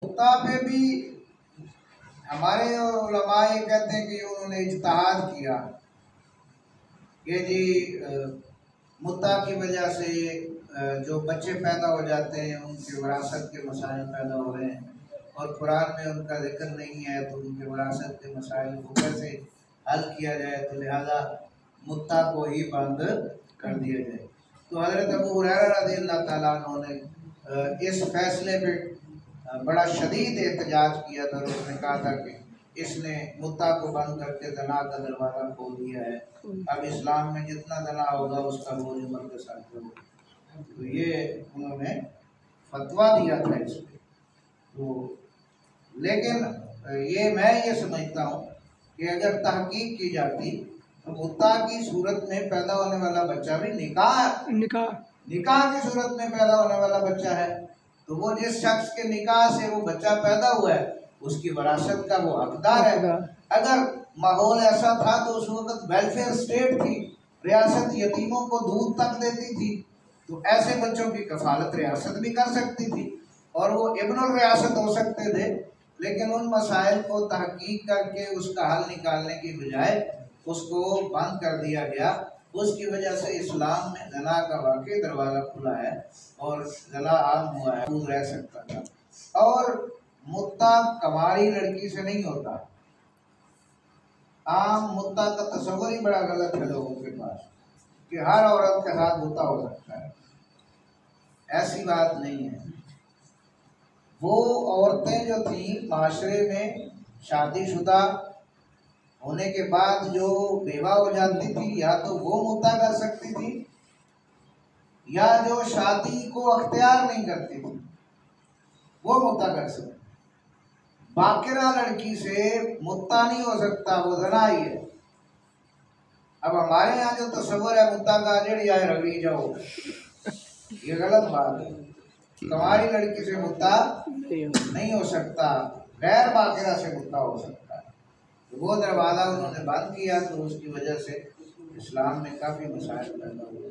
خطہ پہ بھی ہمارے علماء یہ کہتے ہیں کہ انہوں نے اجتہاد کیا کہ جی متع کی وجہ سے جو بچے پیدا ہو جاتے ہیں ان کی وراثت کے مسائل پیدا ہو رہے ہیں اور قرآن میں ان کا ذکر نہیں ہے، تو ان کے وراثت کے مسائل کو کیسے حل کیا جائے، تو لہذا متع کو ہی بند کر دیا جائے۔ تو حضرت ابو ہریرہ رضی اللہ تعالیٰ عنہ نے اس فیصلے پہ بڑا شدید احتجاج کیا تھا، اور اس نے کہا تھا کہ اس نے متع کو بند کر کے زنا کا دروازہ کھول دیا ہے، اب اسلام میں جتنا زنا ہوگا اس کا بوجھ عمر کے ساتھ ہوگا۔ تو یہ انہوں نے فتویٰ دیا تھا اس پہ۔ تو لیکن میں یہ سمجھتا ہوں کہ اگر تحقیق کی جاتی تو متع کی صورت میں پیدا ہونے والا بچہ بھی نکاح کی صورت میں پیدا ہونے والا بچہ ہے، تو وہ جس شخص کے نکاح سے وہ بچہ پیدا ہوا ہے اس کی وراثت کا وہ حقدار ہے۔ اگر ماحول ایسا تھا تو اس وقت ویلفیئر اسٹیٹ تھی، ریاست یتیموں کو دودھ تک دیتی تھی، تو ایسے بچوں کی کفالت ریاست بھی کر سکتی تھی اور وہ ابن الریاست ہو سکتے تھے۔ لیکن ان مسائل کو تحقیق کر کے اس کا حل نکالنے کی بجائے اس کو بند کر دیا گیا۔ اس کی وجہ سے اسلام میں زنا کا واقعی دروازہ کھلا ہے اور زنا عام ہوا ہے، دور رہ سکتا تھا۔ اور متع کنواری لڑکی سے نہیں ہوتا۔ عام متع کا تصور ہی بڑا غلط ہے لوگوں کے پاس کہ ہر عورت کے ساتھ متع ہو سکتا ہے، ایسی بات نہیں ہے۔ وہ عورتیں جو تھیں معاشرے میں شادی شدہ ہونے کے بعد جو بیوہ ہو جاتی تھی، یا تو وہ متع کر سکتی تھی یا جو شادی کو اختیار نہیں کرتی تھی وہ متع کر سکتی۔ باقرہ لڑکی سے متع نہیں ہو سکتا، وہ زنا ہی ہے۔ اب ہمارے یہاں جو تصور ہے متع کا جڑی آئے رگڑی جاؤ، یہ غلط بات ہے۔ کنواری لڑکی سے متع نہیں ہو سکتا، غیر باقرہ سے متع ہو سکتا ہے۔ وہ دروازہ انہوں نے بند کیا، تو اس کی وجہ سے اسلام میں کافی مسائل پیدا ہوئے۔